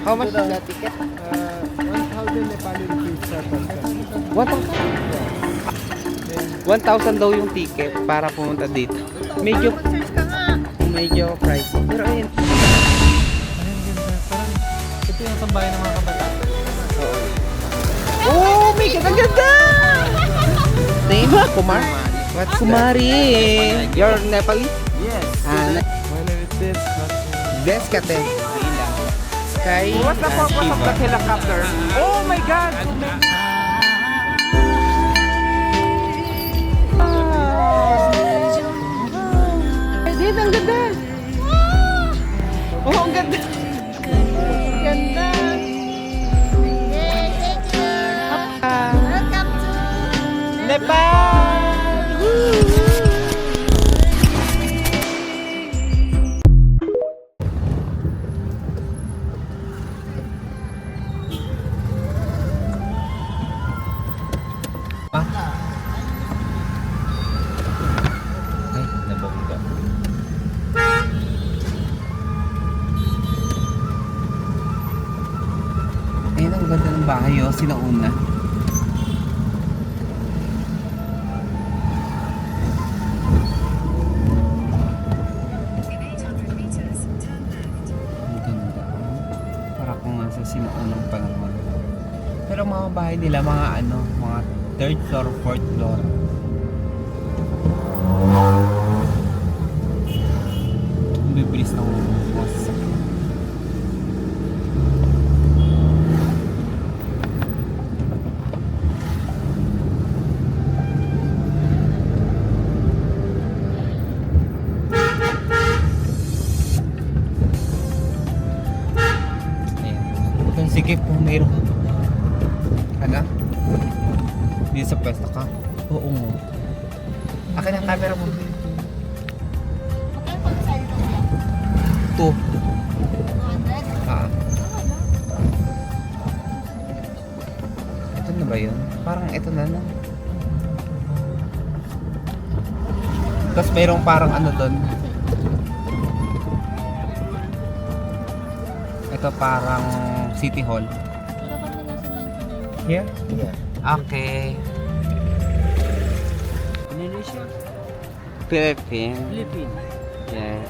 How much is the ticket? 1,000 Nepali rupees per person. 1,000 daw yung ticket para pumunta dito. Medyo pricey. Pero ayun. Ayun, ganda. Parang ito yung tambayan ng mga kabataan. Oh my God, ang ganda! Name? Kumar? What's Kumari? You're Nepali? Yes. Ah, When I with this, Deskate. Sky. What's the purpose of the helicopter? Oh my God! Dito, ang ganda! Oh, ang ganda! Ganda! Welcome to Nepal! Ay, nabongga. Ayun, ang ganda ng bahay, oh. Sinauna. Ang ganda. Para kung nasa sinaunang panahon. Pero ang mga bahay nila, mga ano, mga 3rd floor, 4th floor. Ang bibilis ng mga sasakyan. Ayan. Sige po, mayroon. Ano? Dito sa pwesto ka? Oo mo. Akin ang camera mo. Two. 200. Ah. Ito na ba yun? Parang ito na lang. Tapos mayroong parang ano doon. Ito parang City Hall. Here? Yeah. Okay. Indonesia? Philippines. Philippines. Yes.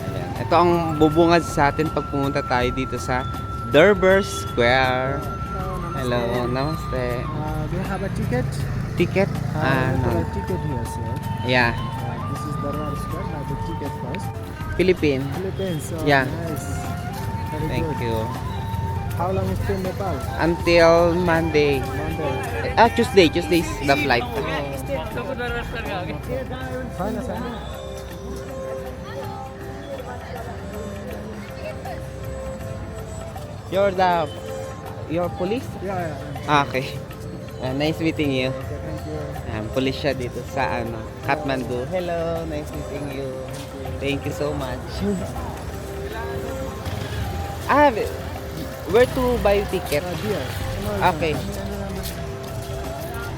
Ayan. Ito ang bubungad sa atin pag pumunta tayo dito sa Durbar Square. Hello, namaste. Do you have a ticket? Ticket? No. No. Ticket here, sir. Yeah. This is Durbar Square. Now the ticket first. Philippines. Philippines. Oh, Yeah. Nice. Very Thank good. you. How long is to Nepal? Until Monday. Monday. Tuesday. Tuesday is the flight. Fine, fine. You're police? Yeah. Okay. Nice meeting you. Okay, thank you. Police siya dito sa ano, Kathmandu. Hello, nice meeting you. Thank you so much. Where to buy ticket? Dear. Okay.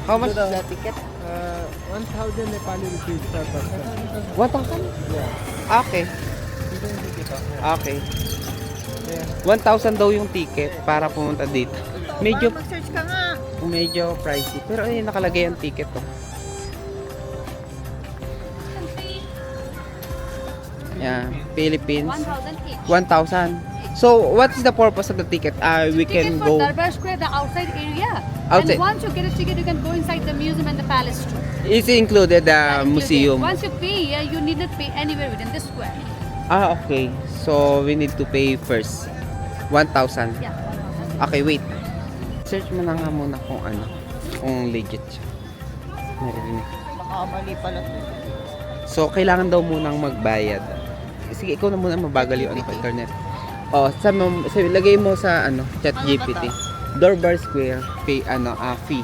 How much is the ticket? 1,000 Nepali rupees per person. 1,000? Yeah. Okay. Ito yung ticket. Okay. Yeah. 1,000 daw yung ticket para pumunta dito. Medyo Mag-search ka nga. pricey. Pero ayun, nakalagay ang ticket to. Yeah, Philippines. 1,000 each. 1,000. So, what is the purpose of the ticket? We can Ticket for go Durbar Square, the outside area. Outside. And once you get a ticket, you can go inside the museum and the palace too. It's included the Included. museum. Once you pay here, you need not pay anywhere within this square. Okay. So, we need to pay first. 1,000. Yeah. Okay, wait. Search mo na nga muna kung ano. Kung legit siya. Narinig. Baka mali pala to. So, kailangan daw munang magbayad. Sige, ikaw na muna mabagal yung ano ko, internet. Oh, lagay mo sa ano, ChatGPT. Durbar Square, pay fee.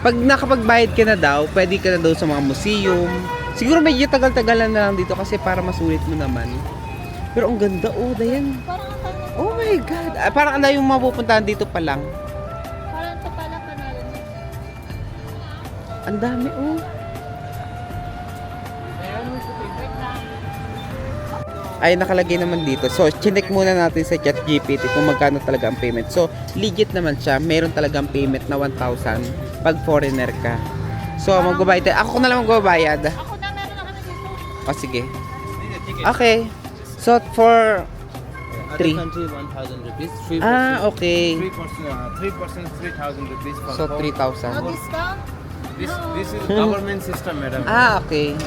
Pag nakapagbayad ka na daw, pwede ka na daw sa mga museum. Siguro medyo tagal-tagalan na lang dito kasi para masulit mo naman. Pero ang ganda, oh, Dayan. Oh my God. Parang ano yung mapupuntahan dito pa lang. Parang ito pala panalo. Ang dami, oh. ay nakalagay naman dito. So, chinek muna natin sa ChatGPT kung magkano talaga ang payment. So, legit naman siya. Meron talagang payment na 1,000 pag foreigner ka. So, magbabayad tayo. Ako na lang magbabayad. Ako na, meron na kami dito. O, sige. Okay. So, for Other 3. country 1,000 rupees. 3%. Ah, okay. 3% 3,000 rupees for So, four. 3,000. No discount? This is government system, madam. Ah, okay.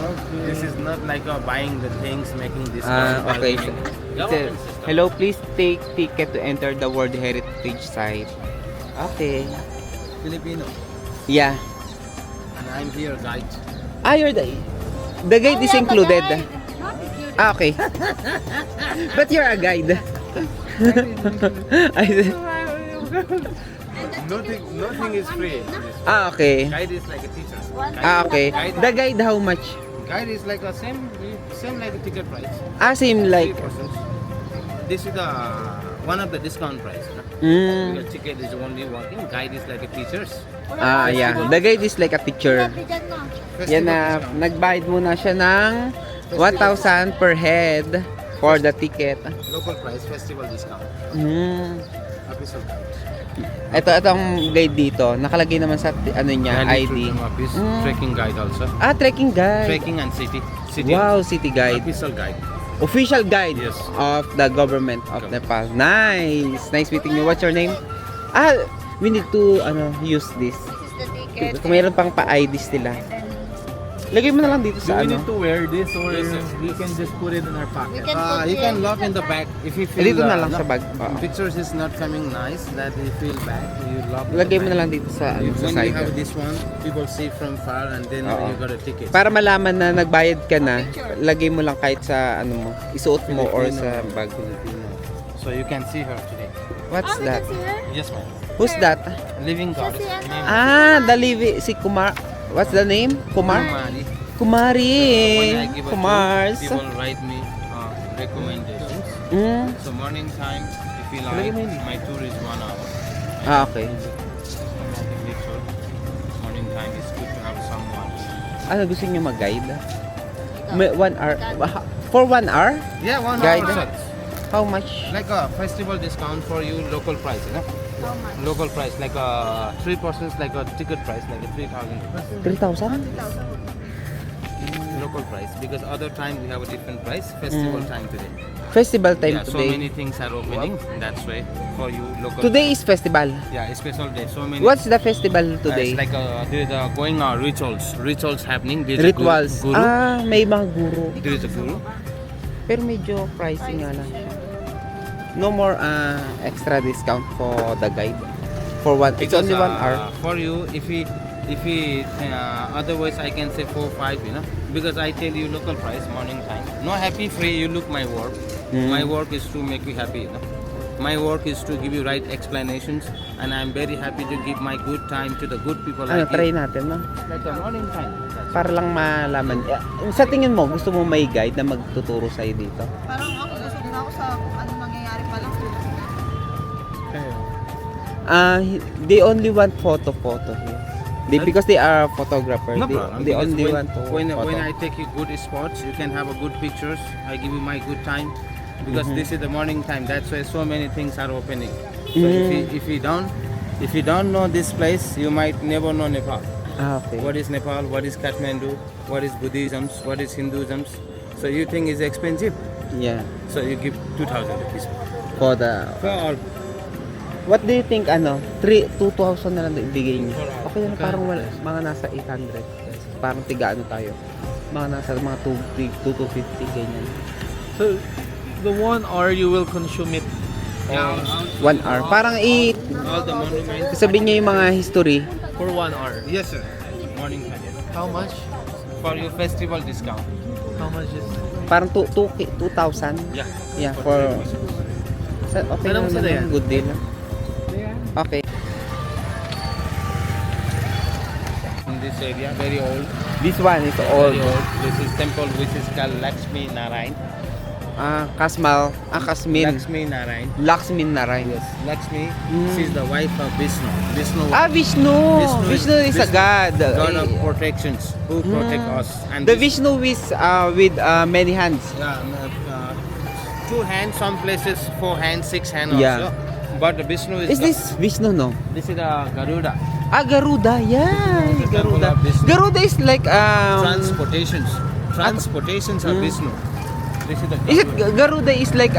This is not like buying the things, making this. Ah, okay. Government system. Hello, please take ticket to enter the World Heritage Site. Okay. Filipino. Yeah. And I'm here, guide. Ah, you're the guide is included. Ah, okay. But you're a guide. Nothing is free. Ah, okay. Guide is like a teacher. Ah, okay. The guide, how much? Guide is like a same like a ticket price. Ah, same like. 3%. This is the one of the discount price. Mm. Because ticket is only working. Guide is like a teachers. Ah, yeah. The guide is like a teacher. Yan na, discount. nagbayad muna siya ng 1,000 per head for the ticket. Local price, festival discount. Mm. Episode. Itong guide dito, nakalagay naman sa ano niya, ID. Mm. Trekking guide also. Ah, trekking guide. Trekking and city. Wow, city guide. Official guide. Official guide Yes. of the government of Nepal. Nice. Nice meeting you. What's your name? Ah, we need to use this. This is the ticket. Kung mayroon pang pa-IDs nila. Lagay mo na lang dito sa ano. to wear this or Yes, sir. we can just put it in our We pocket? can put You can it lock in the back if you feel. Dito na lang sa bag. Pictures is not coming nice. That you feel bad. You lock. in the Lagay mo back. na lang dito sa ano, sa When you side. have this one, people see from far and then Oo. you got a ticket. Para malaman na nagbayad ka na, lagay mo lang kahit sa ano mo, isuot mo or sa bag. So you can see her today. What's that? Yes, ma'am. Who's that? Living goddess. Ah, si Kumar. What's the name? Kumar? Kumari. Kumari. When I give a tour, Kumars. people write me recommendations. Mm. So morning time, if you like, my tour is 1 hour. Ah, okay. Make sure morning time is good to have someone. Ano gusto niyo mag-guide? 1 hour. For 1 hour? Yeah, 1 Guide. hour. How much? Like a festival discount for you, local price, you know? How much? Local price, like a 3% is like a ticket price, like a 3,000. 3,000? Local price, because other time we have a different price. Festival time today. Festival time Yeah, so today. many things are opening. That's why for you local. Today is festival. Yeah, special day. So many. What's the festival today? It's like there is going rituals happening. There's Rituals. A guru. Ah, may mga guru. There is a guru. Pero medyo pricey nga lang siya. No more extra discount for the guide. For one, it's Because, only 1 hour. For you, if we otherwise I can say 4 5, you know, because I tell you local price morning time. No happy free. You look my work. Mm. My work is to make you happy. You know? My work is to give you right explanations, and I'm very happy to give my good time to the good people Ano, like try you. natin, no? Like a morning time. Para lang malaman. Sa tingin mo, gusto mo may guide na magtuturo sa'yo dito? Parang ako gusto din ako sa kung ano nangyayari pa lang. They only want photo here. Because they are photographer. No they, problem. they because only when, want to when, photo. when I take you good spots, you can have a good pictures. I give you my good time because Mm-hmm. this is the morning time. That's why so many things are opening. So Mm. if you don't know this place, you might never know Nepal. Ah, okay. What is Nepal? What is Kathmandu? What is Buddhism? What is Hinduism? So you think it's expensive? Yeah. So you give 2,000 rupees. For the... For all. What do you think, 2,000 na lang ibigay niyo? Okay na, parang wala, mga nasa 800. Parang tiga tayo. Mga nasa mga 250, ganyan. So, the 1 hour you will consume it. Yeah, 1 hour. Parang all the monuments. sabihin niyo yung mga history. For 1 hour. Yes, sir. Morning time. How much? For your festival discount. How much is Parang 2,000. Yeah. Yeah, for... Okay Anong na sada yan? Good deal. Okay. In this area, very old. This one is old. Very old. This is temple which is called Lakshmi Narayan. Kasmin. Lakshmi Narayan. Laxmin Narayan. Yes. Lakshmi, Mm. she is the wife of Vishnu. Vishnu, Vishnu! Vishnu is a god. god of protections who protect us. And The this- Vishnu is with many hands. Yeah, 2 hands, some places 4 hands, 6 hands Yeah. also. But the Vishnu Is this Vishnu, no? This is the Garuda. Ah, Garuda. Yeah, This is the temple Garuda. of Vishnu. Garuda is like Transportations are Vishnu. This is the Is it Garuda is like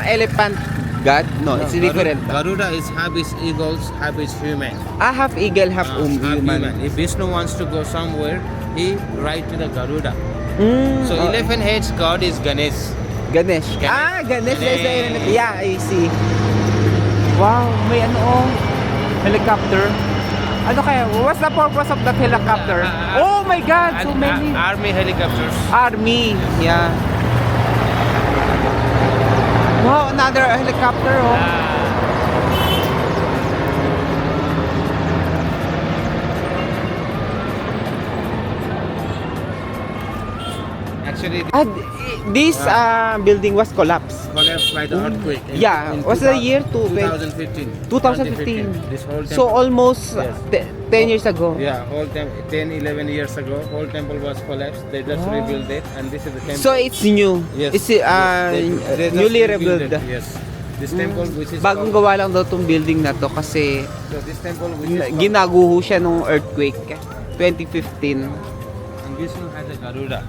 elephant god? No, it's different. Garuda is half is eagles, half is human. Half eagle, half Half human. If Vishnu wants to go somewhere, he ride to the Garuda. Mm, So 11 heads god is Ganesh. Ganesh. Ganesh. Ah, Ganesh. Ganesh. Yeah, I see. Wow, may ano oh. Helicopter. Ano kaya? What's the purpose of that helicopter? Oh my God, so many. Army helicopters. Army. Yeah. Wow, another helicopter oh. Actually, This building was collapsed. collapsed by the earthquake. Yeah, what's the year? 2015. 2015. This whole temple. So almost Yes. 10 years ago. Yeah, whole 10, 11 years ago, whole temple was collapsed. They just rebuilt it, and this is the temple. So it's new. Yes. It's They just newly rebuilt rebuilt. it, Yes. This temple which is Bagong called, gawa lang daw tong building na to kasi so this temple which is called, ginaguho siya nung earthquake 2015. and Vishnu has a Garuda.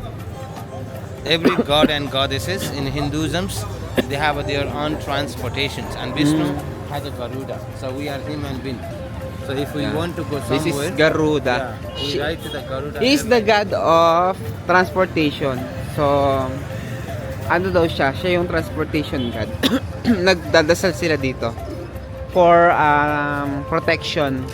Every god and goddesses in Hinduism, they have their own transportations, and Vishnu has a Garuda. So we are human beings. So if we Yeah. want to go This is somewhere, Garuda. we ride to the Garuda. He is the god of transportation. So ano daw siya? Siya yung transportation god. Nagdadasal sila dito for protection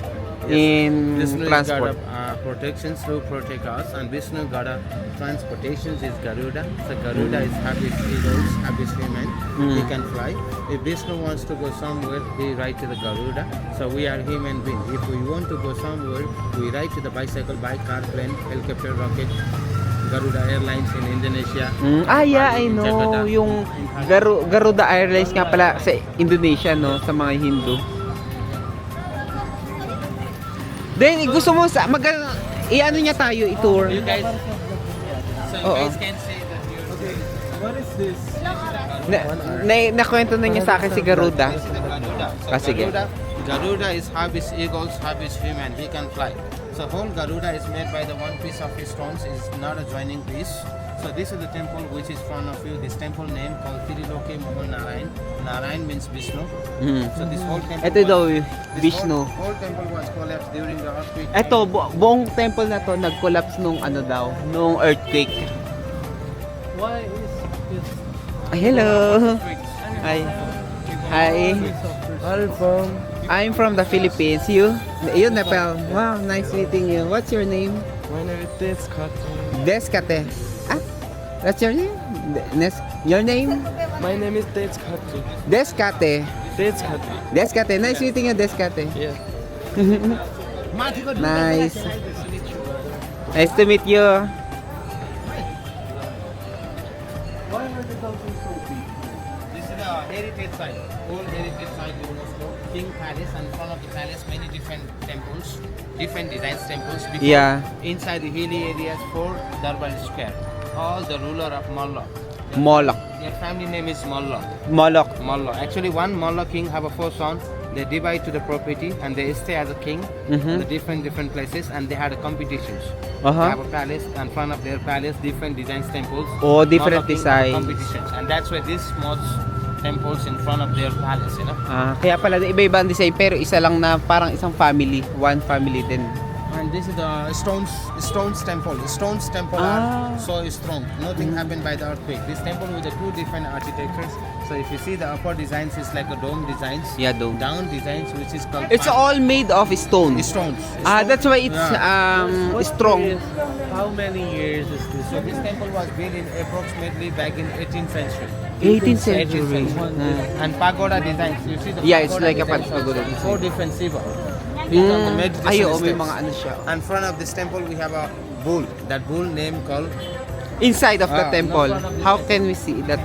in Vishnu transport. is God of protections to protect us, and Vishnu God of transportations is Garuda. So Garuda is happy eagles, happy human. He can fly. If Vishnu wants to go somewhere, he ride to the Garuda. So we are human beings. If we want to go somewhere, we ride to the bicycle, bike, car, plane, helicopter, rocket. Garuda Airlines in Indonesia. Yeah, I in know. Jakarta. Yung Garuda Airlines nga pala sa Indonesia, no? Sa mga Hindu. Then, gusto mo sa i-ano niya tayo, i-tour. You guys, so you Oo. guys can say that you're What is this? Nakwento na niya sa akin si Garuda. This is the Garuda. So Ah, sige. Garuda is half is eagles, half is human. He can fly. So whole Garuda is made by the one piece of his stones. Is not a joining piece. So this is the temple which is front of you. This temple name called Triloki Mohan Narayan. Narayan means Vishnu. So this whole temple. Ito daw, this Vishnu. Whole temple was collapsed during the earthquake. Ito, buong temple na to nag-collapse nung ano daw, nung earthquake. Why is this? Ay, hello. Hi. Hi. I'm from the Philippines. You? You, Nepal. Wow, nice meeting you. What's your name? My name is Deskat. Deskate. Ah, that's your name? Your name? My name is Deskat. Deskate. Deskat. Deskate. Nice meeting you, Deskate. Yeah. Nice. Nice to meet you. Why are the buildings so big? This is the heritage site. Whole heritage site in Moscow. King Palace, and in front of the palace many different temples, different designs temples. Before, Yeah. Inside the hilly areas, 4 Darbar Square. All the ruler of Malla. Moloch. Their family name is Malla. Moloch. Malla. Actually, one Malla king have a 4 sons. They divide to the property and they stay as a king in the different places, and they had a competitions. They Uh-huh. have a palace, and in front of their palace, different designs temples. Oh, different Malla king have designs. competitions, and that's why this small temples in front of their palace, you know. Kaya pala iba-iba ang design pero isa lang na parang isang family, one family din. And this is the stones temple. Stones temple are so strong. Nothing happened by the earthquake. This temple with the 2 different architectures. So if you see the upper designs is like a dome designs. Yeah, dome. Down designs which is called It's all made of stone. stones. That's why it's strong. How many years is this? So this temple was built in approximately back in 18th century. 18th century. And pagoda designs. You see the Yeah, it's pagoda like a designs. pagoda. 4 different Shiva. These are the meditation Ay, may steps. mga ano siya. And in front of this temple we have a bull. That bull name called Inside of the temple, how can we see that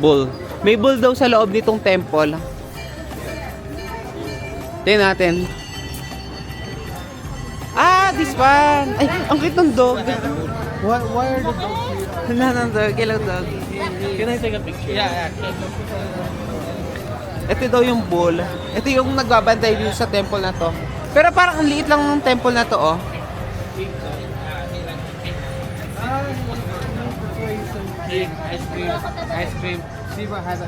bull? May bull daw sa loob nitong temple. Tingnan natin. This one! Ay, ang cute ng dog. Why are the dogs here? Nanang dog, hello dog. Can I take a picture? Yeah. Ito daw yung bull. Ito yung nagbabantay dito sa temple na to. Pero parang ang liit lang ng temple na to, oh. Ice cream. Shiva has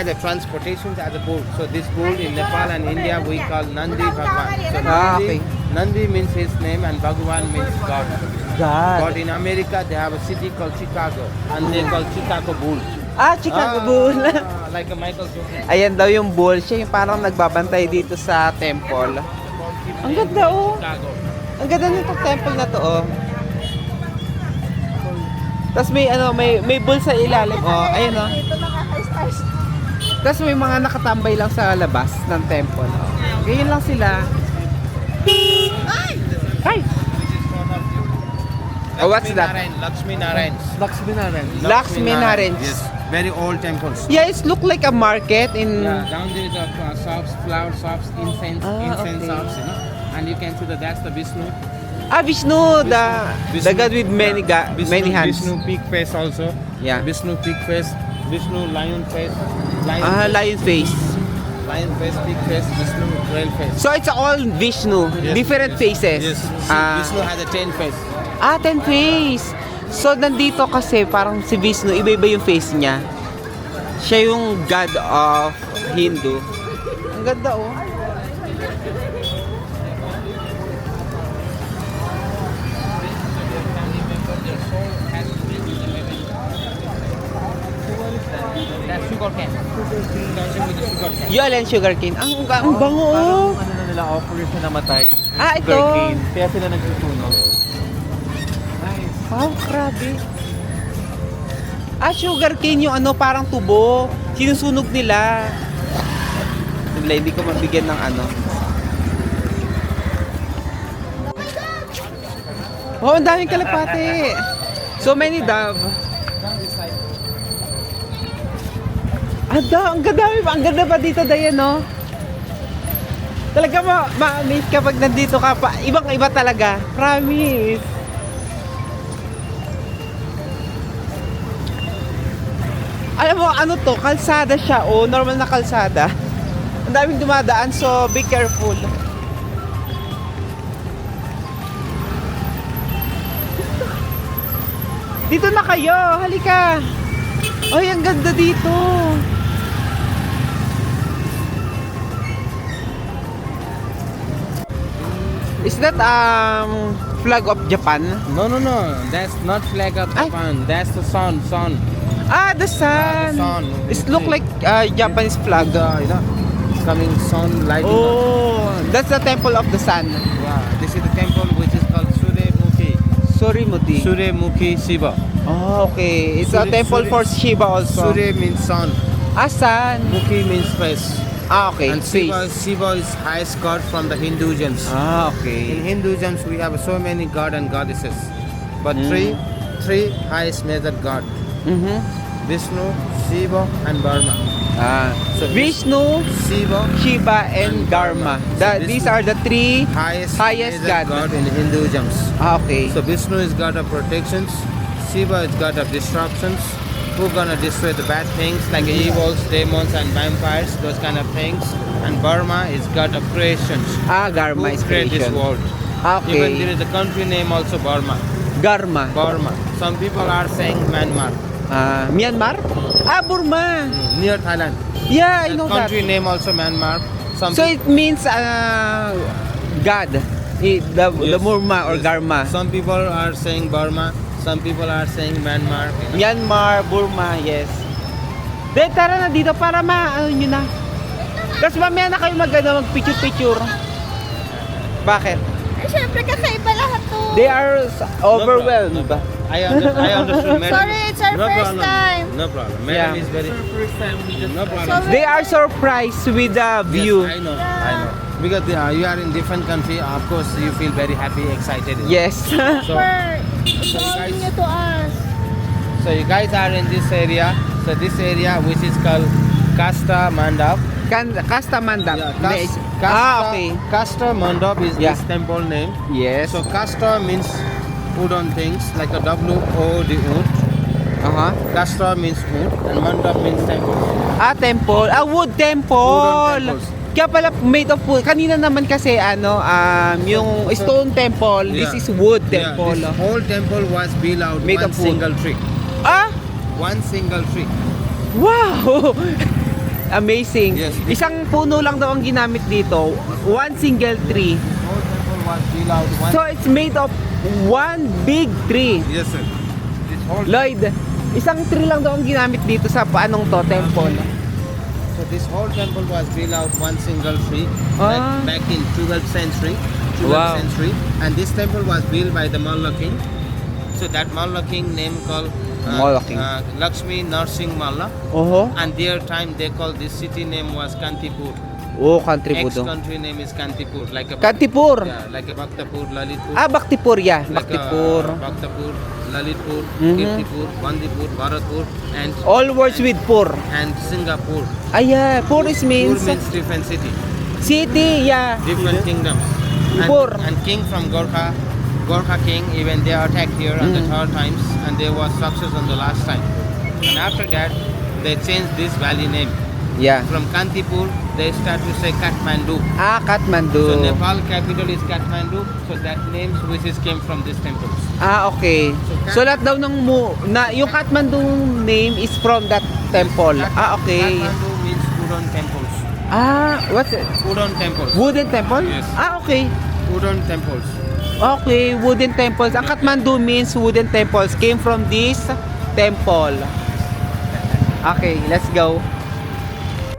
a transportation as a bull. So this bull in Nepal and India we call Nandi Bhagwan. So Okay. Nandi means his name and Bhagwan means God. God. But in America they have a city called Chicago and they call Chicago Bull. Ah, Chicago Bull. Like a Michael Jordan. Ayan daw yung bull. Siya yung parang nagbabantay dito sa temple. Ang ganda, oh. Chicago. Ang ganda nito temple na to, oh. Tapos may bull sa ilalim, oh. Ayun, oh. Ito nakaka-stars. Tapos may mga nakatambay lang sa labas ng temple, oh. Ganyan lang sila. Hi! Oh, what's that? Lakshmi Narayan. Lakshmi Narayan. Lakshmi Narayan. Yes, very old temples. Yeah, it look like a market in... Yeah, down there is a shops, flower shops, incense okay. shops, you know. And you can see that that's the Vishnu. Ah, Vishnu, the god with many many hands. Vishnu pig face also. Yeah. Vishnu pig face, Vishnu lion face, Lion face. lion face, pig face, Vishnu whale face. So it's all Vishnu, Yes, different yes, faces. Yes. Ah, Vishnu has a 10 face. 10 face. So nandito kasi parang si Vishnu, iba-iba yung face niya. Siya yung god of Hindu. Ang ganda, oh. That's sugar cane. Dancing with the sugar cane. Yun and sugar cane. Ang bango, oh. Ano na nila, offer sa namatay. Ah, ito. Sugarcane. Kaya sila nagsusunog. Wow, grabe. Ah, sugar cane yung ano, parang tubo. Sinusunog nila. Hindi ko mabigyan ng ano. Oh, ang daming kalapate. So many dove. Ang ganda pa dito, Dayan, no? Talaga ma-amaze kapag nandito ka pa. Ibang-iba talaga. Promise. Alam mo, ano to? Kalsada siya, oh. Normal na kalsada. Ang daming dumadaan, so be careful. Dito na kayo. Halika. Ay, ang ganda dito. Is that flag of Japan? No. That's not flag of Ay. Japan. That's the sun. Ah, the sun. sun. It look like Japanese flag. You know, coming sun lighting up. Oh, that's the temple of the sun. Yeah, this is the temple which is called Suremukhi. Suryamuti. Suremukhi Shiva. Oh, okay. It's a Surya- temple for Shiva also. Surya means sun. Ah, sun. Mukhi means face. Ah, okay. And Face. Shiva is highest god from the Hinduisms. Ah, In okay. Hinduisms we have so many god and goddesses. But three highest major god. Mhm. Vishnu, Shiva and Brahma. Ah, So Vishnu, Shiva, Shiva, and Dharma. These are the three highest highest major god. god in Hinduisms. Ah, okay. So Vishnu is god of protections, Shiva is god of disruptions, who gonna destroy the bad things like evils, demons and vampires, those kind of things. And Burma is god of creations, Ah, who Garma is create this creation. world. Ah, Even there okay. is a country name also Burma. Garma. Burma. Some people are saying Myanmar, Ah, Myanmar? Ah, Burma. near Thailand. Yeah, I The know that. country name also Myanmar. Some So it means God. The Yes. Burma or Yes. Garma. Some people are saying Burma, some people are saying Myanmar. You know? Myanmar, Burma, yes. De, tara na dito para ano nyo na. Tapos mamaya na kayo mag-picture-picture. Bakit? Eh, syempre, kakaiba lahat to. They are overwhelmed. I understood. Madam. Sorry, it's our No first problem. time. No problem. Madam Yeah. is very. First time we just... No problem. They are surprised with the view. Yes, I know. Because you are in different country, of course you feel very happy, excited. Yes. So, It's all guys- new to us. so you guys are in this area. So this area which is called Kasta Mandap. Kasta Mandap. Kasta, okay. Kasta Mandap is Yeah. this temple name. Yes. So Kasta means wood on things like a W-O-D wood. Aha. Kastra means wood and mandap means temple. Ah, temple. Ah, wood temple. Wooden temples. Kaya pala made of wood. Kanina naman kasi yung stone temple, this Yeah. is wood Yeah, temple. this whole temple was built out Made one of wood. single tree. Ah, One single tree. wow! Amazing. Yes. Isang puno lang daw ang ginamit dito. One single tree. This whole temple was built out one. So it's made of one big tree. Yes, sir. This whole. Lloyd, isang tree lang daw ang ginamit dito sa paanong to temple. So this whole temple was built out one single tree Ah. back in 12th century. 12th Wow. century, and this temple was built by the Malla king. So that Malla king name called Malla king. Lakshmi Narsingh Malla, Oho. and their time they called this city name was Kantipur. Oh, country po to. Ex-country name is Kantipur, like a Kantipur. yeah, like a Bhaktapur, Lalitpur. Ah, Baktipur, yeah. like Baktipur. Bhaktapur, Lalitpur, Mhm. Kirtipur, Bandipur, Bharatpur, and All words with pur. Singapore. Ah, yeah. Pur is Pur means means different city, city, yeah. different kingdoms. Pur. And king from Gorkha king, even they attacked here on the third times, and they was success on the last time. And after that, they changed this valley name. Yeah. From Kantipur, they start to say Kathmandu. Ah, Kathmandu. So Nepal capital is Kathmandu, so that names which is came from this temple. Ah, okay. So lahat daw ng yung Kathmandu name is from that temple. Ah, okay. Kathmandu means wooden temples. Ah, what's it? Wooden temples. Wooden temple? Yes. Ah, okay. Wooden temples. Okay, wooden temples. Ang Kathmandu means wooden temples came from this temple. Okay, let's go.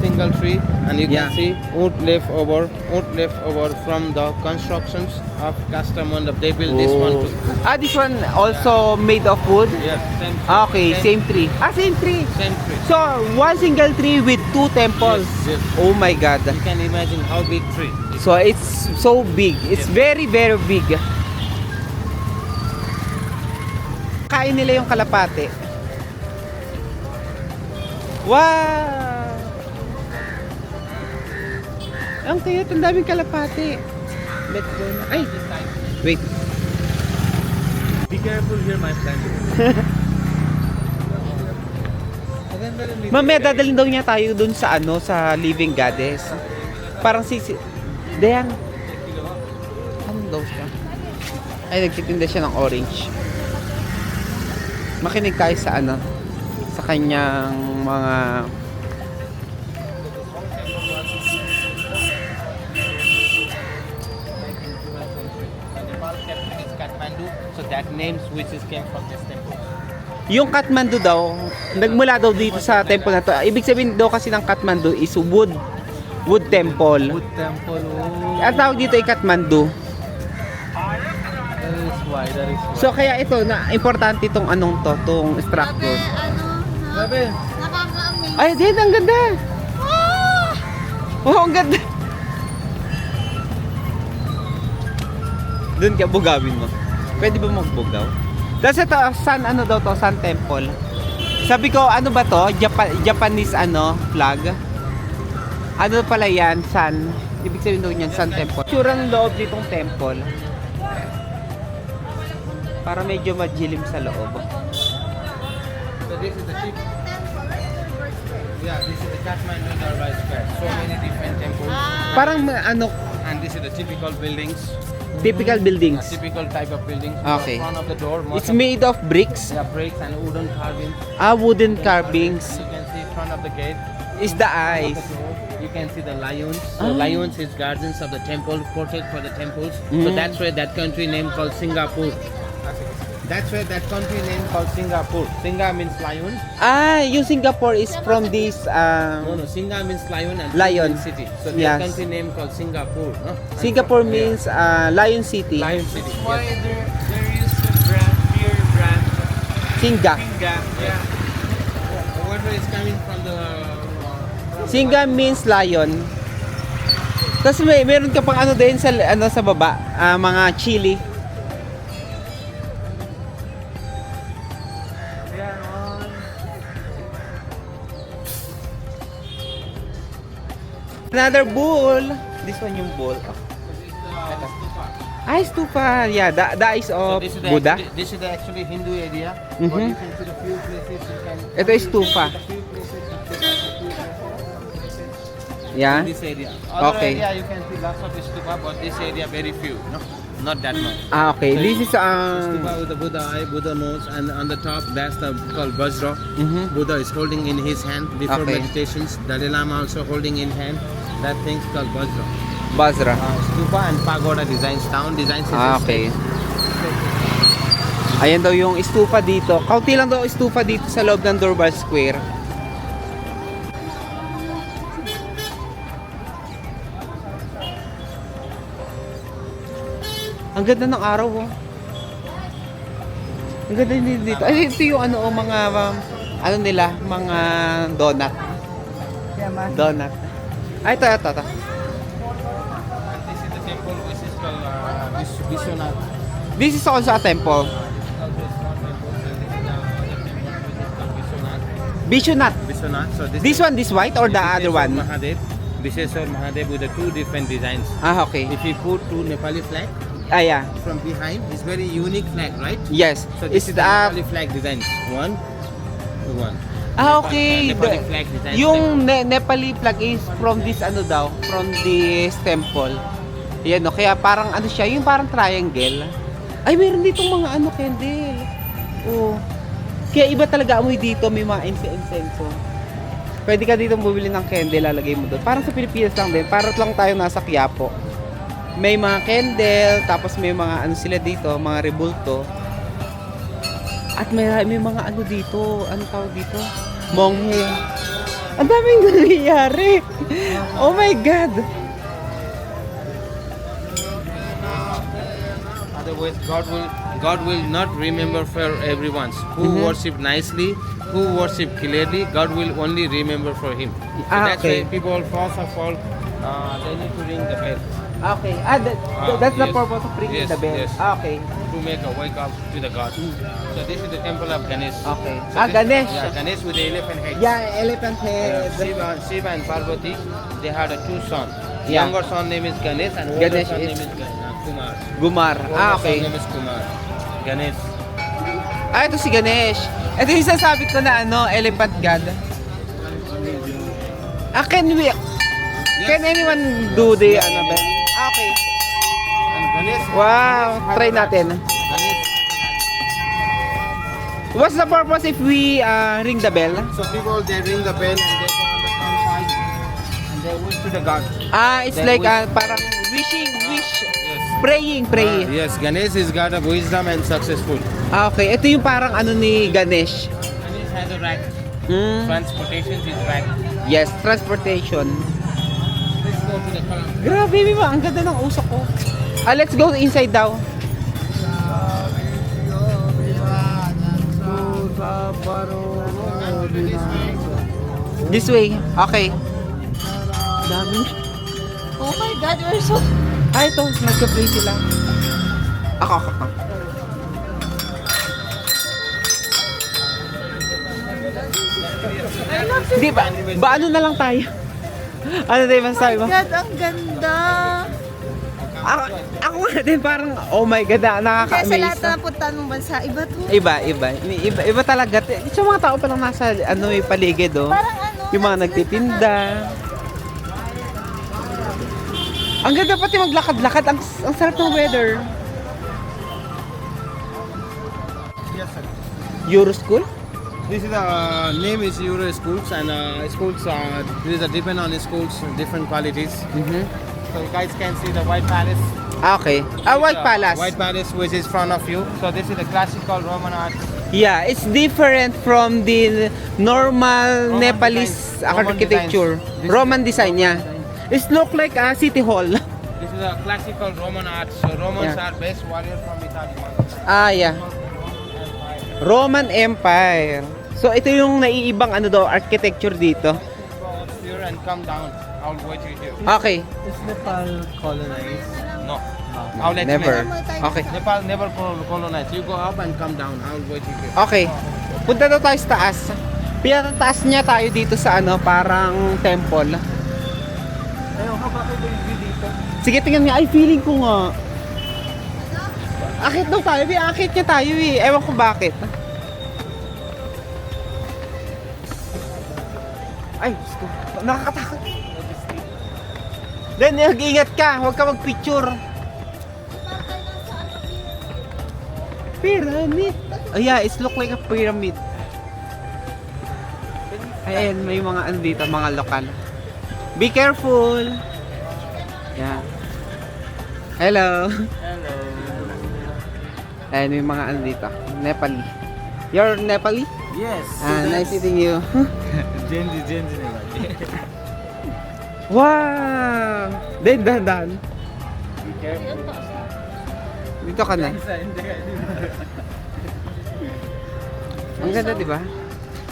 Single tree, and you Yeah. can see wood left over from the constructions of Kastamandap. They built this one too. Ah, this one also made of wood? Yes, same. Ah, okay, same tree. Ah, same tree. Same tree. So, one single tree with two temples. Yes, yes. Oh my God. You can imagine how big tree. So, it's so big. It's very, very big. Kain nila yung kalapate. Wow! Ang cute, ang daming kalapate. Let's go na. Ay! Wait. Be careful here, my friend. Mamaya dadalhin daw niya tayo dun sa sa Living Goddess. Parang Dayan. Ano daw siya? Ay, nagtitinda siya ng orange. Makinig tayo sa sa kanyang mga Nepal capital is Kathmandu, so that names which is came from this temple. yung Kathmandu daw, nagmula daw dito sa temple na to. Ibig sabihin daw kasi ng Kathmandu is wood temple. Wood temple. Oh. Ang tawag dito ay Kathmandu. That is why. So kaya ito na importante itong tong structure. Grabe. Nakaka-amaze. Ay, din ang ganda. Ah! Oh, ang ganda. Doon ka bugawin mo. Pwede ba magbugaw? Tapos ito, sun daw to, sun temple. Sabi ko, ano ba to? Japanese flag? Ano pala yan? Sun. Ibig sabihin daw yan, sun temple. Tsura ng loob ditong temple. Para medyo majilim sa loob. So this is the chief. Yeah, this is the Kathmandu Darbar Square. So many different temples, Parang and this is the typical buildings. typical buildings. Typical type of buildings. Okay. The front of the door, most It's of made of bricks. yeah, bricks and wooden carvings. Ah, wooden carvings. You can see front of the gate. Is the Front eyes. of the door, you can see the lions. So Ah. lions is guardians of the temple, protect for the temples. So Mm. that's why that country name called Singapore. That's why that country name called Singapore. Singa means lion. Ah, yung Singapore is from this No, Singa means lion and Lion. means city. So Yes. that country name called Singapore. No? Singapore Yeah. means Lion City. Lion City. Why Yes. there is a beer brand. Singa. Singa. Yeah. The water is coming from the. Singa means lion. Tapos meron ka pang din sa sa baba, mga chili. Ayan, on. Another bull. This one yung bull. Oh. Ah, stupa. Yeah, the eyes So of this is the Buddha. This is the actually Hindu area. Mhm. But you can see the few places Ito is stupa. Yeah. In this area. Other Okay. area you can see lots of stupa, but this area very few. No, not that much. Ah, okay. This is Stupa with the Buddha eye, Buddha nose, and on the top that's the called Vajra. Buddha is holding in his hand before Okay. meditations. Dalai Lama also holding in hand. That thing's called Vajra. Basra. Stupa and pagoda designs, town designs. is Ah, this okay. thing. Ayan daw yung stupa dito. Kaunti lang daw stupa dito sa loob ng Durbar Square. Ang ganda ng araw, oh. Ang ganda din dito. Ay, ito yung ano, oh, mga, ano nila, mga donut. Donut. Ay, ito. And this is the temple which is called Vishwanath. This is also a temple. Vishwanath. Vishwanath. So This one, this white or the other one? Mahadev. Visheshwar Mahadev with the two different designs. Ah, okay. If you put two Nepali flag Ah, yeah. from behind, it's very unique flag, right? Yes. So Is this is it the Nepali flag designs. One. Ah, okay. Nepali flag designs. Yung Nepali flag is from this ano daw, from this temple. Yan, no? Kaya parang ano siya, yung parang triangle. Ay, meron dito mga ano, candle. Oh. Kaya iba talaga amoy dito, may mga incense. Pwede ka dito bumili ng candle, lalagay mo doon. Parang sa Pilipinas lang din, parang lang tayo nasa Quiapo. May mga candle, tapos may mga ano sila dito, mga rebulto. At may mga ano dito, ano tawag dito? Monghe. Ang daming nangyayari. Oh my God. Otherwise, God will not remember for everyone. Who worship nicely, who worship clearly, God will only remember for him. So Ah, that's okay. why people first of all, they need to ring the bell Okay. That's the yes. purpose of ringing Yes, the bell. yes. Okay. to make a wake up to the God. So this is the temple of Ganesh. Okay. So Ah, this- Ganesh. Yeah, Ganesh with the elephant head. Yeah, elephant head. Shiva and Parvati, they had a two sons. Yeah. Younger son name is Ganesh and older Ganesh son is- name is Kumar. Gumar. Older Ah, son okay. name is Kumar. Ganesh. Ah, ito si Ganesh. Ito yung sasabi ko na ano, elephant god. Ah, can anyone do the ano ba? Ah, okay. And Ganesh. Wow, Ganesh try had natin. Ganesh. What's the purpose if we ring the bell? So people they ring the bell and they go on the front side and they wish to the God. Ah, it's Then like we- parang wish. Yes. Praying. Yes, Ganesh is God of wisdom and successful. Ah, okay. Ito yung parang ano ni Ganesh. Ganesh has a rack. Mm. Transportation is rack. Yes, transportation. Let's go to the car. Grabe, Mima. Ang ganda ng usok ko. Ah, let's go inside daw. This way. Okay. Dami. Oh my God, you're so... Ah, ito. Nagka-play sila. Ako. Di ba? Ba ano na lang tayo? Ano tayo masasabi mo? God, ang ganda. Ako nga din parang, oh my God, Kaya sa lahat nakaka-amaze. na punta ng bansa, iba to. Iba talaga. Sa mga tao pa lang nasa ano, may paligid, oh. Parang ano, Yung mga nagtitinda. Ang ganda pati maglakad-lakad. Ang sarap ng weather. Euro School? This is the name is Euro schools and schools this is a depend on schools different qualities. Mm-hmm. So you guys can see the White Palace. Ah, okay. Ah, White It's, Palace. White Palace which is front of you. So this is the classical Roman art. Yeah, it's different from the normal Roman Nepalese designs. Roman architecture. designs. This- Roman design, yeah. It look like a city hall. This is a classical Roman art. So Romans Yeah. are best warrior from Italy. Ah, yeah. Roman Empire. So ito yung naiibang ano daw architecture dito. Go upstairs and come down. I'll wait with you. Okay. Is Nepal colonized? No. I'll let Never. you know. Okay. Nepal never colonized. You go up and come down. I'll wait with you. Okay. Punta daw tayo sa taas. Pinatataas niya tayo dito sa ano, parang temple. Ayaw ka, bakit yung view dito? Sige, tingnan nga. Ay, feeling ko nga. Akit daw tayo. Akit niya tayo eh. Ewan ko bakit. Ay, Diyos ko. Nakakatakot. Then, mag-ingat ka. Huwag ka mag-picture. Pyramid. Oh yeah, it look like a pyramid. Ayan, may mga ano dito, mga lokal. Be careful. Yeah. Hello. Hello. Ayan, may mga ano dito. Nepali. You're Nepali? Yes. Nice meeting you. Genji naman. Wow! Dahan. Be careful. Dito ka na. Ang ganda, di ba?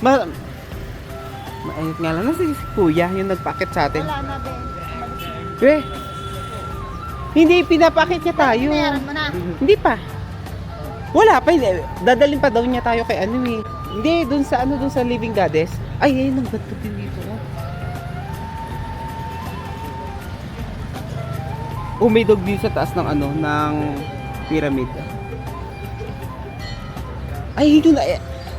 Mainit nga lang. Nasa si Kuya, yung nagpakit sa atin. Wala na, Ben. Hindi, pinapakit niya tayo. Meron mo na. Hindi pa. Wala pa. Dadalhin pa daw niya tayo kay ano eh. Hindi, dun sa Living Goddess. Ay, ayun, ang ganda din dito. Umidog din sa taas ng ng pyramid. Ay, ito na.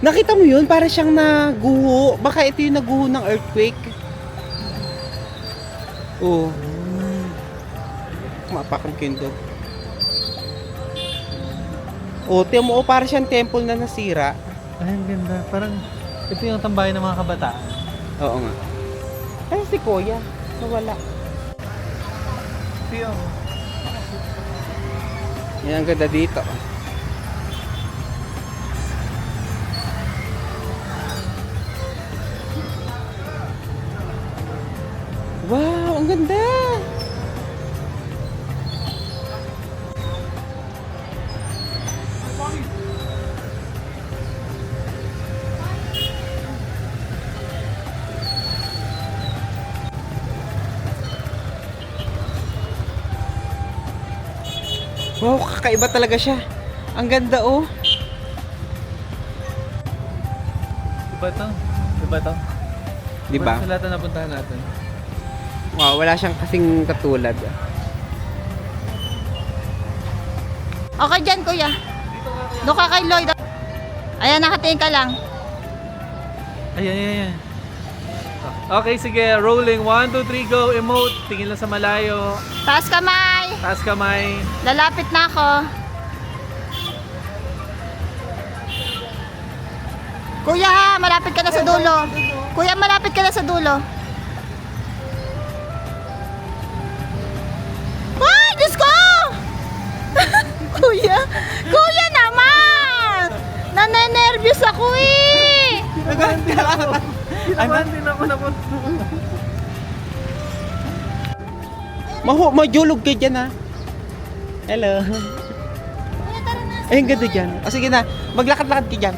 Nakita mo yun? Para siyang naguho. Baka ito yung naguho ng earthquake. Oh. Mapakang kindog. Oh, tiyan mo, para siyang temple na nasira. Ay, ang ganda. Parang ito yung tambayan ng mga kabataan. Oo nga. Ay, si Kuya. Nawala. Ito yung... Yan ang ganda dito. Wow, ang ganda! Wow, kakaiba talaga siya. Ang ganda oh. Iba to? Iba to? Di ba? Sa lahat na napuntahan natin. Wow, wala siyang kasing katulad. Okay dyan, kuya. Doon ka kay Lloyd. Ayan, nakatingin ka lang. Ayan. Okay, sige. Rolling. 1, 2, 3, go. Emote. Tingin lang sa malayo. Taas kamay. Taas kamay. Lalapit na ako. Kuya ha, malapit ka na sa dulo. Kuya, malapit ka na sa dulo. Ay, Diyos ko! Kuya naman! Nanenervyos ako eh! Anan din ako na po. Majulog kayo dyan ha. Hello. Kuya, tara na. Ay, ang ganda dyan. O sige na, maglakad-lakad kayo dyan.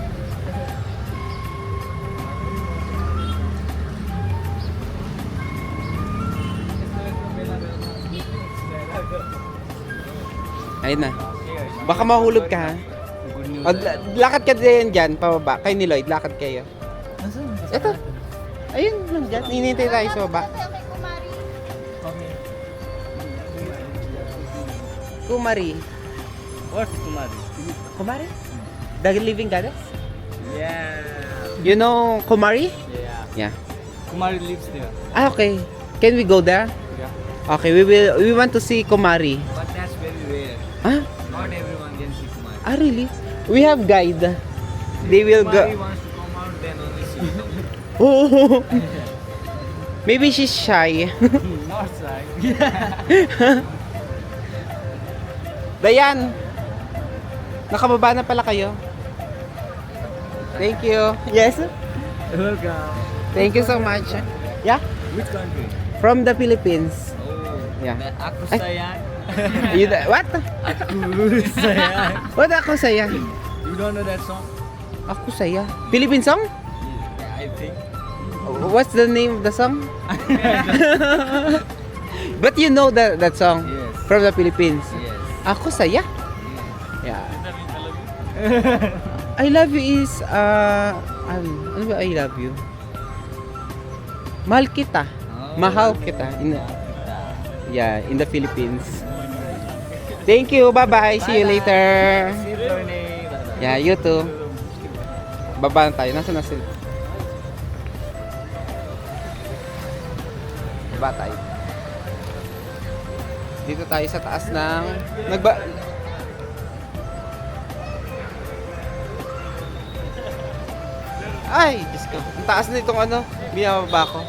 Ayun na. Baka mahulog ka ha. O, lakad ka din dyan, pababa. Kayo ni Lloyd, lakad kayo. Eto. Ayun lang dyan. Hinihintay tayo sa baba. May kumari. Kumari. What's Kumari? Kumari? The Living Goddess? Yeah. You know Kumari? Yeah. Yeah. Kumari lives there. Ah, okay. Can we go there? Yeah. Okay, we want to see Kumari. But that's very rare. Ah? Not everyone can see Kumari. Ah, really? We have guide. They will Kumari go. wants to come out, then only see them. Oh. Maybe she's shy. Not shy. Dayan. Nakababa na pala kayo. Thank you. Yes. Welcome. Thank you so much. Yeah? Which country? From the Philippines. Oh. Yeah. Aku Ay. sayang. What? Aku sayang. What ako saya? You don't know that song? Ako saya. Philippine song? Yeah, I think. What's the name of the song? But you know that song Yes. from the Philippines. Yes. Ako saya. Yeah. I love you is ano ba I love you? Mahal kita. Mahal kita. In the Philippines. Thank you. Bye-bye. See you later. See you, Tony. Yeah, you too. Baba na tayo. Nasaan na sila? baba tayo. Dito tayo sa taas ng Ay, Diyos ko. Ang taas na itong ano, binababa ko.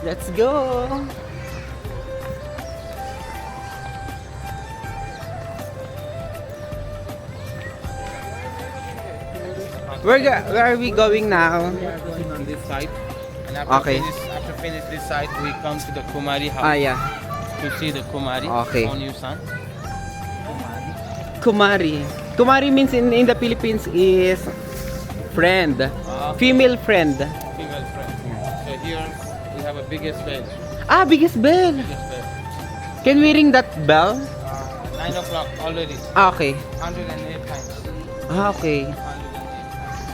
Let's go! Where are we going now? We are going on this side. And Okay. after finish this side, we come to the Kumari house Ah, yeah. to see the Kumari. Okay. Our new son. Kumari. Kumari means in the Philippines is friend. Female friend. Female friend. So here we have a biggest bell. Ah, biggest bell. Biggest bell. Can we ring that bell? 9 o'clock already. Ah, okay. 108 times. Ah, okay.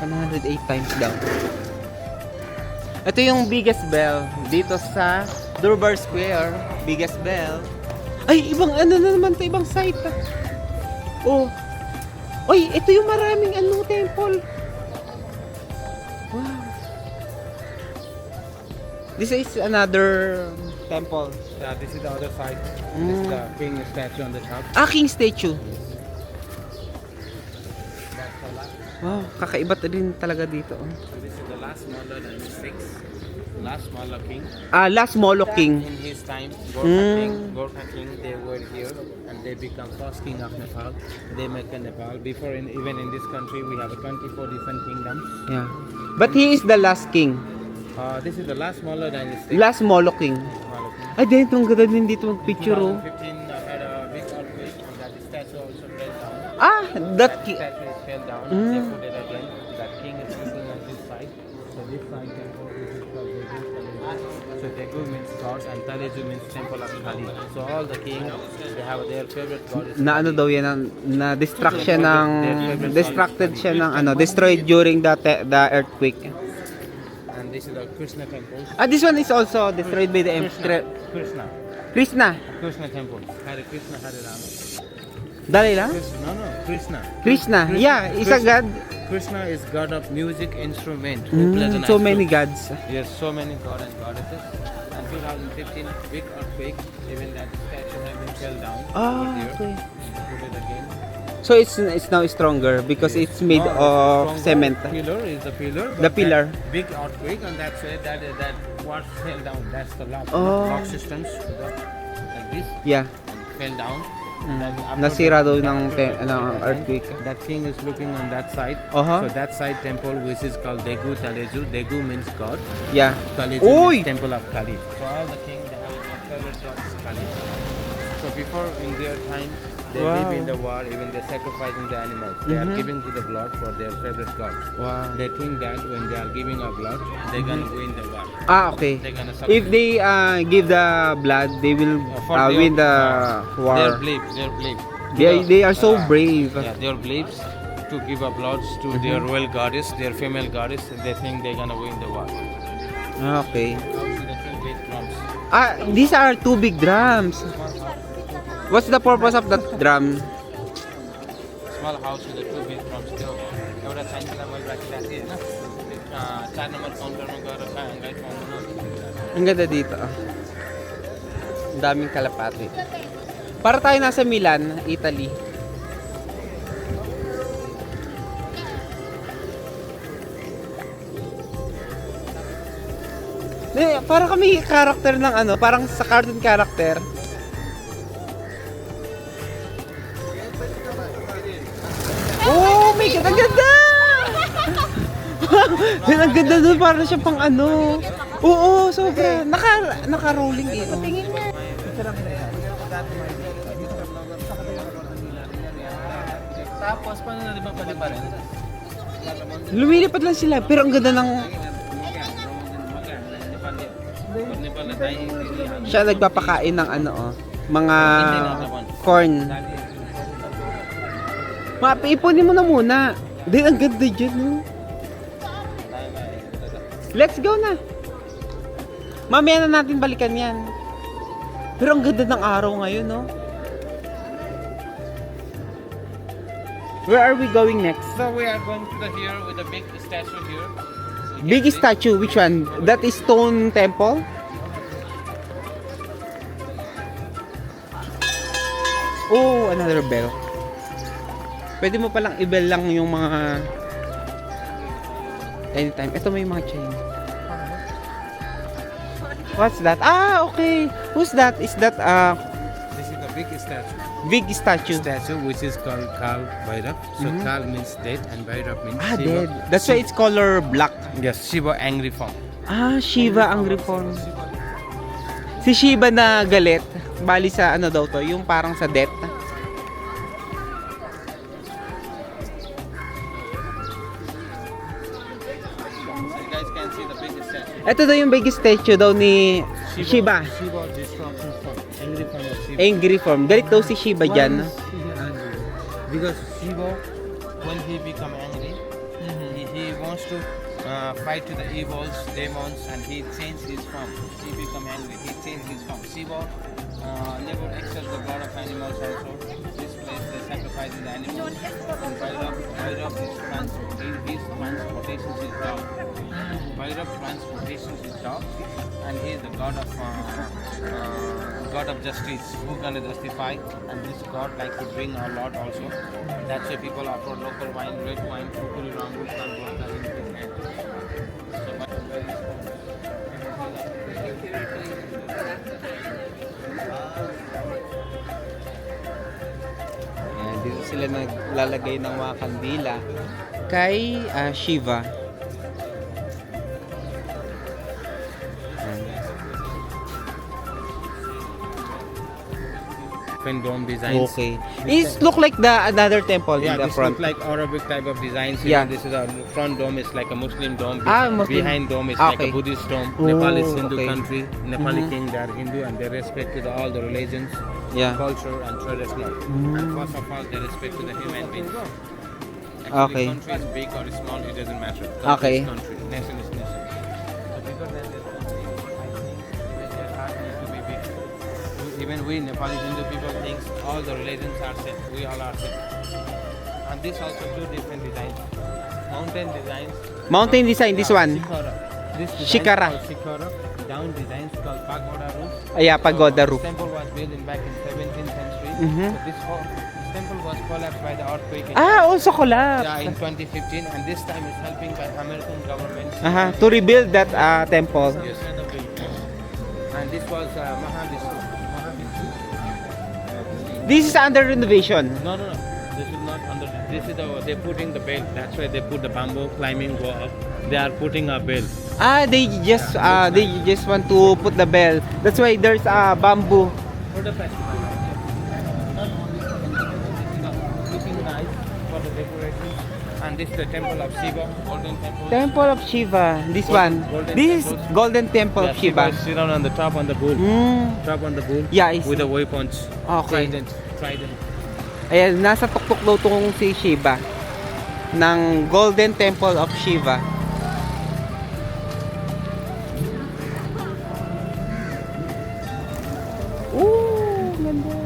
108 times daw. Ito yung biggest bell dito sa Durbar Square. Biggest bell. Ay, ibang ano na naman to, ibang site. Oh. Oy, ito yung maraming ano temple. Wow. This is another temple. Yeah, this is the other side. This is the king statue on the top. Ah, king statue. Wow, kakaiba din talaga dito. Oh. So this is the last Malla dynasty. Last Malla king. Ah, last Molo King. In his time, Gorkha king, they were here and they become first king of Nepal. They make a Nepal. Before, even in this country, we have 24 different kingdoms. Yeah. But he is the last king. This is the last Malla dynasty. Last Molo King. Malla king. Ay, dito ang ganda din dito mag-picture oh. 2015 had a big earthquake and that statue also fell down. Ah, that Statue fell down. They put it again. That king is sitting on this side. So this side temple, this is called Degu. So Degu means God and Taleju means temple of Kali. So all the kings, they have their favorite god. na ano daw yan na distraction ng distracted siya ng ano destroyed during the earthquake. And this is the Krishna temple. Ah, this one is also destroyed by the Krishna. Krishna. Krishna temple. Hare Krishna, Hare Rama. Dalai lang? Krishna, no, Krishna. Krishna. Yeah, is a god. Krishna is god of music instrument. Who plays an So many instrument. gods. Yes, so many god and goddesses. And 2015, big earthquake. Even that statue has been fell down. Ah, over there. okay. Put it again. So it's now stronger because it's made of cement. Pillar is the pillar. The but pillar. that Big earthquake, and that's it. That what fell down. That's the lock. Oh. Lock systems like this Yeah. fell down. Then after Nasira daw that- ng earthquake. That king is looking on that side. Uh-huh. So that side temple, which is called Degu Taleju. Degu means God. Yeah. Taleju Oy! means temple of Kali. So all the king they have their favorite god is Kali. So before in their time they live in the war, even they sacrificing the animals. They are giving to the blood for their favorite god. Wow. They think that when they are giving a blood, they're gonna win the war. Ah, okay. They're gonna If they give the blood, they will For win the Their war. belief, their belief. They are so brave. Yeah, their beliefs to give a blood to their royal goddess, their female goddess. They think they're gonna win the war. Ah, okay. Also, the two big drums. Ah, these are two big drums. What's the purpose of that drum? Small house with the two big drums. एउटा चाहिन्छ मैले राखिरहेको थिएँ होइन 4 नम्बर काउन्टरमा गएर गाइड पाउनु Ang ganda dito. Ah. Ang daming kalapati. Para tayo nasa Milan, Italy. Para kami character ng ano, parang sa cartoon character. Oh my God, ang ganda! Ang ganda doon, parang siya pang ano. Oo, sobra. Naka-rolling eh. Oh. Tapos, paano na diba pwede pa rin? Lumilipad lang sila, pero ang ganda ng... Siya nagpapakain ng ano oh, mga corn. Ipunin mo na muna. Din ang ganda dyan oh. Let's go na. Mamaya na natin balikan yan. Pero ang ganda ng araw ngayon no. Where are we going next? So we are going to the here with the big statue here. You can Big see. statue, which one? That is Stone Temple? Oh, another bell. Pwede mo palang i-bell lang yung mga anytime. Ito may mga chain. What's that? Ah, okay. Who's that? Is that This is the big statue. big statue? Statue which is called Kal Bhairav. So Kal means dead and Bhairav means Ah, Shiva. dead. That's why it's color black. Yes, Shiva angry form. Ah, Shiva ang reform. Si Shiva na galit. Bali sa ano daw to, yung parang sa death. So you guys can see the big statue. Ito daw yung big statue daw ni Shiva. Shiva destruction form. Angry form of Shiva. Angry form. Galit daw si Shiva dyan. Because Shiva, when he become angry, he wants to fight to the evils, demons, and he changed his form. He become angry. He changed his form. Shiva never accepts the god of animals also. This place they sacrifice the animals. And Bhairav is his transportation is dog. Bhairav transportation is dog, and he is the god of justice, who gonna justify, and this god like to bring our Lord also. That's why people offer local wine, red wine, Kukuri Rambutan, water in his hand. So, but Ayan, dito sila naglalagay ng mga kandila kay Shiva. different dome designs. Okay. It look like the another temple Yeah, in the this front. look like Arabic type of designs. Yeah. This is a front dome is like a Muslim dome. Ah, Muslim. Behind dome is like Okay. a Buddhist dome. Oh, Nepal is Hindu okay. country. Nepali king, they are Hindu and they respect to all the religions, Yeah. culture and traditional. And first of all, they respect to the human beings. Okay. Country is big or small, it doesn't matter. Okay. Country is country, nation is nation. So bigger than this country, even their heart needs to be big. Even we Nepali Hindu people think all the religions are same. We all are same. And this also two different designs. Mountain designs. Mountain design, this one. Shikara. This design Shikara. called Shikara. Down designs called pagoda roof. Yeah, pagoda So, roof. This temple was built back in 17th century. Mhm. So this temple was collapsed by the earthquake. Ah, also collapse. Yeah, in 2015, and this time it's helping by American government. To rebuild that temple. Yes. And this was Mahavishnu. This is under renovation. No. This is not under. This is they're putting the bell. That's why they put the bamboo climbing go up. They are putting a bell. They just want to put the bell. That's why there's a bamboo. For the festival. Looking nice for the decoration. And this is the temple of Shiva, golden temple. Temple of Shiva. This Golden- one. golden This is temples. golden temple Yeah, of Shiva. is sit down on the top on the bull. Top on the bull. Yeah, I see. With the weapons. Okay. Trident. Ayan, nasa tuktok daw tong si Shiva ng Golden Temple of Shiva. Ooh, ganda.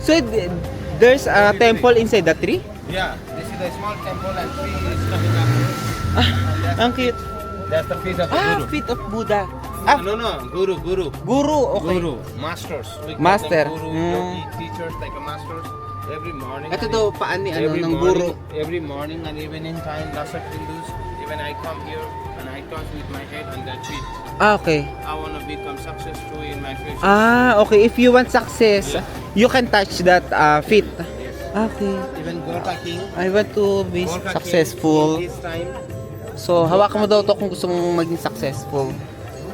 So, there's a temple inside the tree? Yeah, this is a small temple and tree is coming up. Ang cute. That's the feet of the Guru. Feet of Buddha. No, Guru. Guru, okay. Guru, masters. We call Master. them Guru, yogi, teachers like a masters. Every morning. Ito and daw paan ni ano, every ng morning, guru. Every morning and evening time, lots of Hindus. Even I come here and I touch with my head and their feet. Okay. I want to become successful in my future. Okay. If you want success, you can touch that feet. Yes. Okay. Even Gorkha King. I want to be Gorkha successful. King, in his time, So, hawakan mo daw to kung gusto mong maging successful.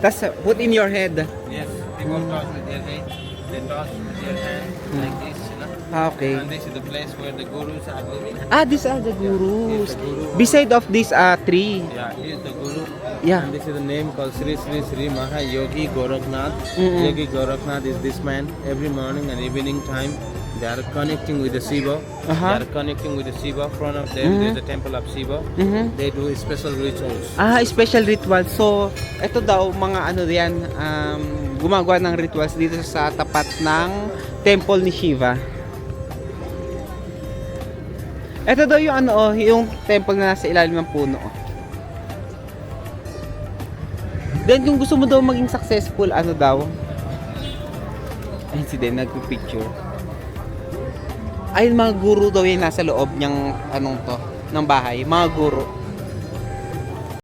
Tapos, put in your head. yes, people touch with their head. They touch with their hand like this, you know. Okay. And this is the place where the gurus are living. These are the gurus. Yes, the guru. Beside of this tree. Yeah, he is the guru. Yeah. And this is the name called Sri Sri Sri Maha Yogi Gorakhnath. Mm-mm. Yogi Gorakhnath is this man. Every morning and evening time, they are connecting with the Shiva. Uh-huh. They are connecting with the Shiva. In front of them, there is the temple of Shiva. Mhm. They do special rituals. Special ritual. So, ito daw, mga ano yan, gumagawa ng rituals dito sa tapat ng temple ni Shiva. Ito daw yung ano, yung temple na nasa ilalim ng puno. Then kung gusto mo daw maging successful, ano daw? Ayun si Den, nagpipicture. Ayun, mga guru daw yung nasa loob niyang, anong to, ng bahay. Mga guru.